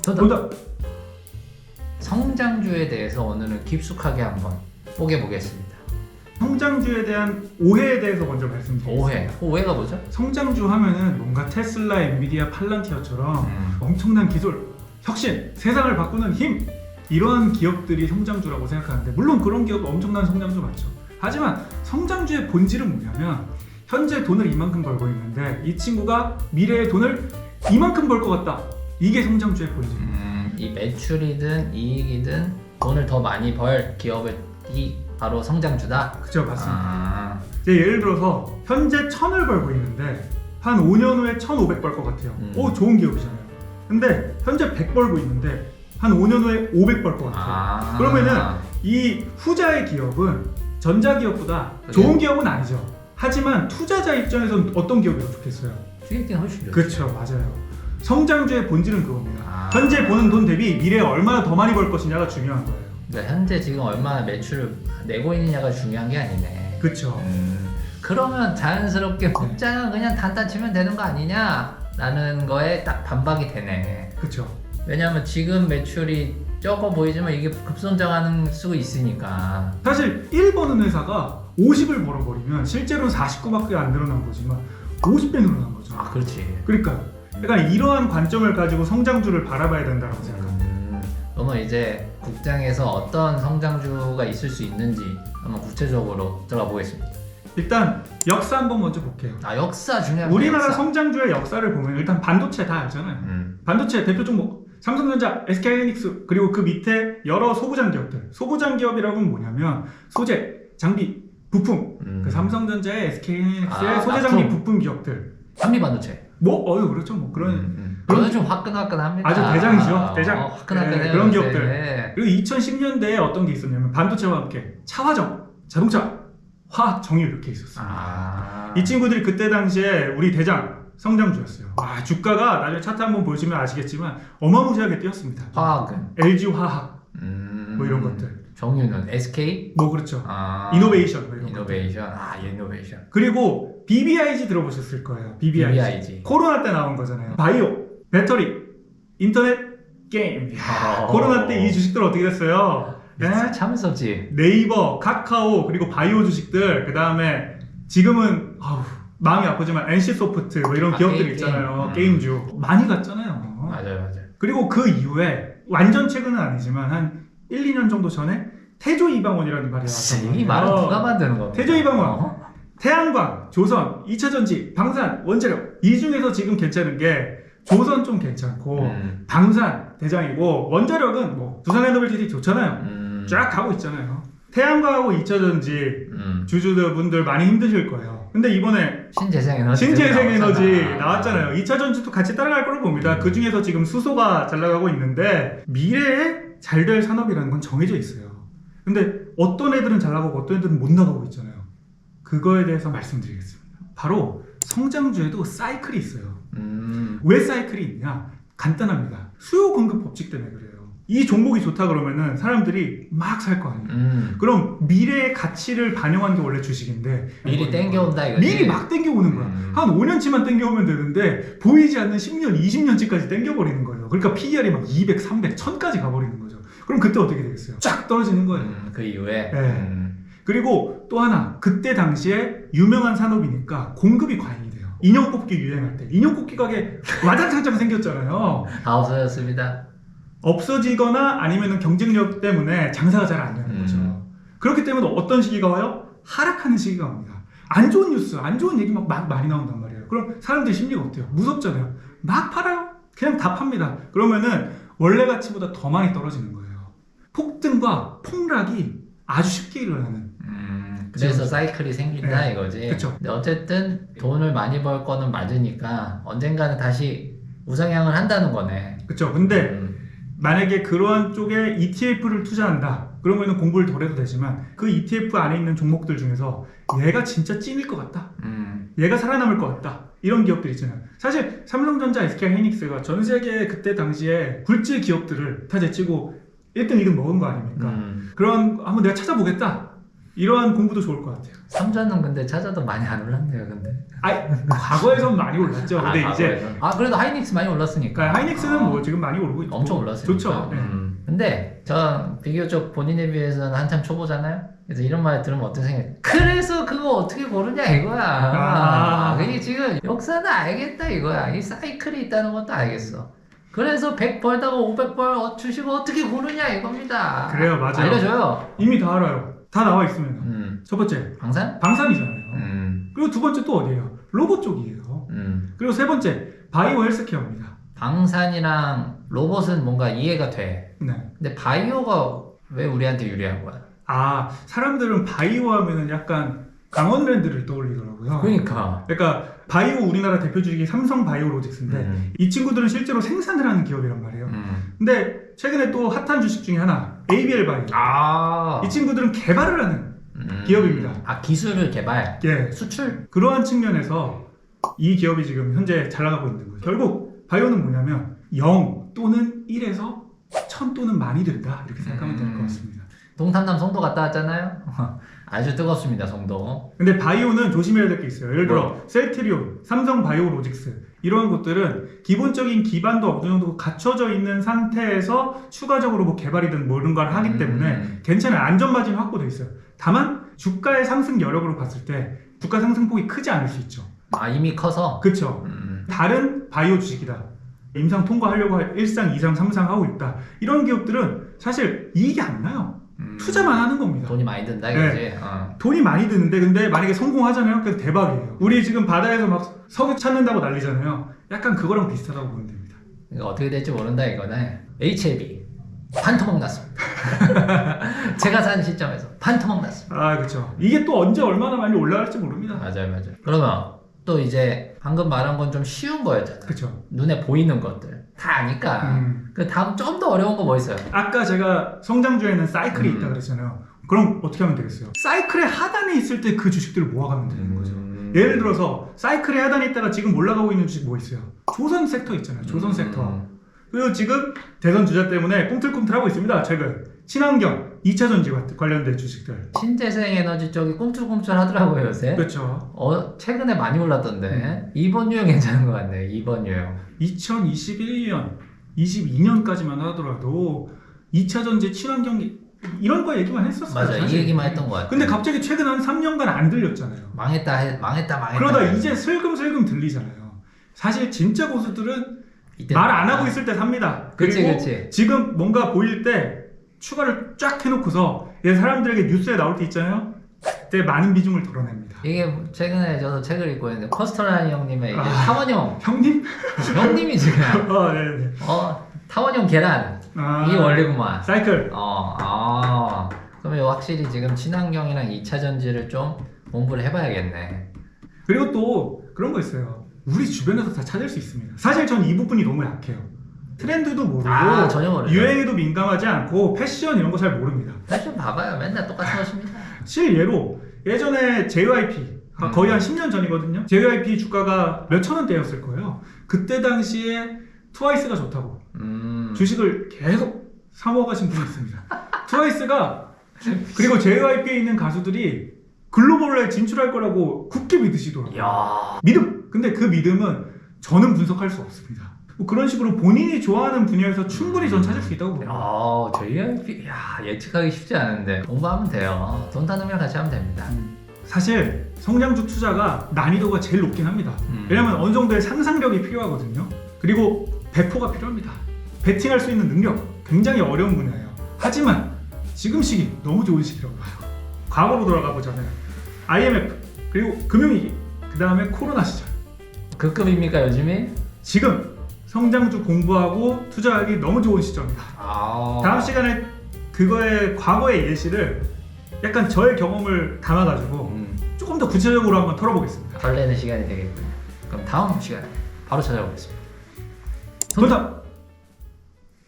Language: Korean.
정답. 성장주에 대해서 오늘은 깊숙하게 한번 뽀개보겠습니다. 성장주에 대한 오해에 대해서 먼저 말씀드리겠습니다. 오해가 뭐죠? 성장주 하면은 뭔가 테슬라, 엔비디아, 팔란티어처럼 엄청난 기술, 혁신, 세상을 바꾸는 힘, 이러한 기업들이 성장주라고 생각하는데, 물론 그런 기업 엄청난 성장주 맞죠. 하지만 성장주의 본질은 뭐냐면 현재 돈을 이만큼 벌고 있는데 이 친구가 미래의 돈을 이만큼 벌 것 같다. 이게 성장주의 본질입니다. 이 매출이든 이익이든 돈을 더 많이 벌 기업이 바로 성장주다? 그죠, 맞습니다. 이제 예를 들어서 현재 1000을 벌고 있는데 한 5년 후에 1500 벌 것 같아요. 오, 좋은 기업이잖아요. 근데 현재 100 벌고 있는데 한 5년 후에 500 벌 것 같아요. 그러면은 이 후자의 기업은 전자기업보다 좋은 기업은 아니죠. 하지만 투자자 입장에서는 어떤 기업이 더 좋겠어요? 수익이 훨씬 좋죠. 그렇죠, 맞아요. 성장주의 본질은 그겁니다. 현재 버는 돈 대비 미래에 얼마나 더 많이 벌 것이냐가 중요한 거예요. 그러니까 현재 지금 얼마나 매출을 내고 있느냐가 중요한 게 아니네. 그렇죠. 그러면 자연스럽게 국장은 그냥 단단 치면 되는 거 아니냐? 라는 거에 딱 반박이 되네. 그렇죠. 왜냐하면 지금 매출이 적어 보이지만 이게 급성장하는 수 있으니까. 사실 1 버는 회사가 50을 벌어버리면 실제로는 49밖에 안 늘어난 거지만 50배 늘어난 거죠. 아, 그렇지. 그러니까 이러한 관점을 가지고 성장주를 바라봐야 된다고 생각합니다. 그러면 이제 국장에서 어떤 성장주가 있을 수 있는지 한번 구체적으로 들어가 보겠습니다. 일단 역사 한번 먼저 볼게요. 역사 중요합니다. 우리나라 역사. 성장주의 역사를 보면 일단 반도체 다 알잖아요. 반도체 대표 종목 삼성전자, SK하이닉스, 그리고 그 밑에 여러 소부장 기업들. 소부장 기업이라고는 뭐냐면 소재, 장비, 부품. 그 삼성전자의 SK하이닉스의 소재, 장비, 부품 기업들. 한미반도체. 그렇죠. 뭐 그런. 그건 좀 화끈화끈합니다. 아주 대장이죠. 대장. 화끈화끈해요. 그런 기업들. 그리고 2010년대에 어떤 게 있었냐면 반도체와 함께 차화정, 자동차, 화학정유 이렇게 있었어요. 이 친구들이 그때 당시에 우리 대장 성장주였어요. 주가가 나중에 차트 한번 보시면 아시겠지만 어마무시하게 뛰었습니다. 화학은? LG화학 뭐 이런 것들. 정유는 SK? 뭐 그렇죠. 이노베이션 뭐 이런 이노베이션. 이노베이션. 그리고 BBIG 들어보셨을 거예요. BBIG. 코로나 때 나온 거잖아요. 바이오, 배터리, 인터넷, 게임. 코로나 때 이 주식들 어떻게 됐어요? 참 무섭지. 네이버, 카카오, 그리고 바이오 주식들, 그 다음에 지금은 마음이 아프지만 NC소프트 뭐 이런 기업들 있잖아요. 게임주 많이 갔잖아요. 맞아요. 그리고 그 이후에 완전 최근은 아니지만 한 1, 2년 정도 전에 태조 이방원이라는 말이 나왔어요. 이 말은 누가 만드는 겁니까? 태조 이방원. 태양광, 조선, 2차전지, 방산, 원자력. 이 중에서 지금 괜찮은 게 조선 좀 괜찮고 방산 대장이고, 원자력은 뭐 두산에너빌티 좋잖아요. 쫙 가고 있잖아요. 태양광하고 2차전지 주주분들 많이 힘드실 거예요. 근데 이번에 신재생에너지 나왔잖아요. 2차전지도 같이 따라갈 거로 봅니다. 그 중에서 지금 수소가 잘 나가고 있는데 미래에 잘 될 산업이라는 건 정해져 있어요. 근데 어떤 애들은 잘 나가고 어떤 애들은 못 나가고 있잖아요. 그거에 대해서 말씀드리겠습니다. 바로 성장주에도 사이클이 있어요. 왜 사이클이 있냐? 간단합니다. 수요 공급 법칙 때문에 그래요. 이 종목이 좋다 그러면은 사람들이 막 살 거 아니에요. 그럼 미래의 가치를 반영한 게 원래 주식인데 미리 땡겨온다 이거지. 미리 막 땡겨오는 거야. 한 5년치만 땡겨오면 되는데 보이지 않는 10년, 20년치까지 땡겨버리는 거예요. 그러니까 PER이 막 200, 300, 1000까지 가버리는 거죠. 그럼 그때 어떻게 되겠어요? 쫙 떨어지는 거예요. 그 이후에. 그리고 또 하나, 그때 당시에 유명한 산업이니까 공급이 과잉이 돼요. 인형 뽑기 유행할 때 인형 뽑기 가게 와장창창 생겼잖아요. 다 없어졌습니다. 없어지거나 아니면 경쟁력 때문에 장사가 잘 안 되는 거죠. 그렇기 때문에 어떤 시기가 와요? 하락하는 시기가 옵니다. 안 좋은 뉴스, 안 좋은 얘기 막 많이 나온단 말이에요. 그럼 사람들의 심리가 어때요? 무섭잖아요. 막 팔아요? 그냥 다 팝니다. 그러면은 원래 가치보다 더 많이 떨어지는 거예요. 폭등과 폭락이 아주 쉽게 일어나는. 그래서 사이클이 생긴다 이거지. 그쵸. 근데 어쨌든 돈을 많이 벌 거는 맞으니까 언젠가는 다시 우상향을 한다는 거네. 그렇죠. 근데 만약에 그러한 쪽에 ETF를 투자한다. 그러면 공부를 덜 해도 되지만 그 ETF 안에 있는 종목들 중에서 얘가 진짜 찐일 것 같다. 얘가 살아남을 것 같다. 이런 기업들 있잖아요. 사실 삼성전자, SK하이닉스가 전 세계 그때 당시에 굴질 기업들을 다 제치고 1등, 2등 먹은 거 아닙니까? 그런 한번 내가 찾아보겠다. 이러한 공부도 좋을 것 같아요. 삼전은 근데 찾아도 많이 안 올랐네요. 근데. 과거에선 많이 올랐죠. 근데 이제 과거에선. 그래도 하이닉스 많이 올랐으니까. 그러니까 하이닉스는 뭐 지금 많이 오르고 있고 엄청 올랐으니까. 좋죠. 네. 근데 전 비교적 본인에 비해서는 한참 초보잖아요. 그래서 이런 말 들으면 어떤 생각? 그래서 그거 어떻게 고르냐 이거야. 그게 지금 역사는 알겠다 이거야. 이 사이클이 있다는 것도 알겠어. 그래서 100 벌다가 500벌 주식을 어떻게 고르냐 이겁니다. 그래요, 맞아요. 알려줘요. 이미 다 알아요. 다 나와 있으면. 첫 번째 방산? 방산이잖아요. 그리고 두 번째 또 어디예요? 로봇 쪽이에요. 그리고 세 번째 바이오 헬스케어입니다. 방산이랑 로봇은 뭔가 이해가 돼. 네. 근데 바이오가 왜 우리한테 유리한 거야? 사람들은 바이오 하면은 약간 강원랜드를 떠올리더라고요. 그러니까 바이오 우리나라 대표 주식이 삼성 바이오로직스인데 이 친구들은 실제로 생산을 하는 기업이란 말이에요. 근데 최근에 또 핫한 주식 중에 하나 ABL 바이오. 이 친구들은 개발을 하는 기업입니다. 기술을 개발, 예. 수출. 그러한 측면에서 이 기업이 지금 현재 잘 나가고 있는 거예요. 결국 바이오는 뭐냐면 0 또는 1에서 1000 또는 만이 된다 이렇게 생각하면 될 것 같습니다. 동탄남 송도 갔다 왔잖아요. 아주 뜨겁습니다, 송도. 근데 바이오는 조심해야 될 게 있어요. 예를 들어 셀트리온, 삼성 바이오로직스 이러한 곳들은 기본적인 기반도 어느 정도 갖춰져 있는 상태에서 추가적으로 뭐 개발이든 뭐 이런 걸 하기 때문에 괜찮아요. 안전마진 확보돼 있어요. 다만 주가의 상승 여력으로 봤을 때 주가 상승폭이 크지 않을 수 있죠. 이미 커서? 그렇죠. 다른 바이오 주식이다. 임상 통과하려고 1상, 2상, 3상 하고 있다. 이런 기업들은 사실 이익이 안 나요. 투자만 하는 겁니다. 돈이 많이 든다 이거지. 네. 돈이 많이 드는데 근데 만약에 성공하잖아요. 그래서 대박이에요. 우리 지금 바다에서 막 석유 찾는다고 난리잖아요. 약간 그거랑 비슷하다고 보면 됩니다. 그러니까 어떻게 될지 모른다 이거는. HLB 반토막 났습니다. 제가 산 시점에서 반토막 났습니다. 그렇죠. 이게 또 언제 얼마나 많이 올라갈지 모릅니다. 맞아요. 그러면 또 이제 방금 말한 건 좀 쉬운 거였잖아. 그렇죠. 눈에 보이는 것들 다 아니까. 그 다음 좀 더 어려운 거 뭐 있어요? 아까 제가 성장주에는 사이클이 있다 그랬잖아요. 그럼 어떻게 하면 되겠어요? 사이클의 하단에 있을 때 그 주식들을 모아가면 되는 거죠. 예를 들어서 사이클의 하단에 있다가 지금 올라가고 있는 주식 뭐 있어요? 조선 섹터 있잖아요. 조선 섹터. 그리고 지금 대선 주자 때문에 꿈틀꿈틀하고 있습니다. 최근 친환경, 2차전지 관련된 주식들. 신재생 에너지 쪽이 꿈틀꿈틀 하더라고요 요새. 그렇죠. 최근에 많이 올랐던데. 2번 유형 괜찮은 것 같네요. 2번 유형. 2021년, 22년까지만 하더라도 2차전지 친환경 이런 거 얘기만 했었어요. 맞아, 이 얘기만 했던 것 같아요. 근데 갑자기 최근 한 3년간 안 들렸잖아요. 망했다. 그러다 이제 슬금슬금 들리잖아요. 사실 진짜 고수들은 말 안 하고 있을 때 삽니다. 그리고 그치. 지금 뭔가 보일 때 추가를 쫙 해놓고서 사람들에게 뉴스에 나올 때 있잖아요. 그때 많은 비중을 덜어냅니다. 이게 최근에 저도 책을 읽고 있는데 커스터라니 형님의 이제 타원형 형님? 형님이 지금 네네. 타원형 계란 이 원리구만. 사이클. 그러면 확실히 지금 친환경이랑 2차전지를 좀 공부를 해봐야겠네. 그리고 또 그런 거 있어요. 우리 주변에서 다 찾을 수 있습니다. 사실 전 이 부분이 너무 약해요. 트렌드도 모르고 전혀 모르죠. 유행에도 민감하지 않고 패션 이런 거 잘 모릅니다. 패션 봐봐요. 맨날 똑같은 것입니다. 실예로 예전에 JYP 거의 한 10년 전이거든요. JYP 주가가 몇천 원대였을 거예요. 그때 당시에 트와이스가 좋다고 주식을 계속 사모가신 분이 있습니다. 트와이스가 그리고 JYP에 있는 가수들이 글로벌에 진출할 거라고 굳게 믿으시더라고요. 믿음! 근데 그 믿음은 저는 분석할 수 없습니다. 뭐 그런 식으로 본인이 좋아하는 분야에서 충분히 전 찾을 수 있다고 봅니다. JYP 예측하기 쉽지 않은데 공부하면 돼요. 돈 타는 같이 하면 됩니다. 사실 성장주 투자가 난이도가 제일 높긴 합니다. 왜냐면 어느 정도의 상상력이 필요하거든요. 그리고 배포가 필요합니다. 베팅할 수 있는 능력 굉장히 어려운 분야예요. 하지만 지금 시기 너무 좋은 시기라고 봐요. 과거로 돌아가 보자면 IMF 그리고 금융위기 그 다음에 코로나 시절 그 급입니까 요즘이? 지금 성장주 공부하고 투자하기 너무 좋은 시점이다. 다음 시간에 그거의 과거의 예시를 약간 저의 경험을 담아가지고 조금 더 구체적으로 한번 털어보겠습니다. 설레는 시간이 되겠군요. 그럼 다음 시간에 바로 찾아오겠습니다. 돈탑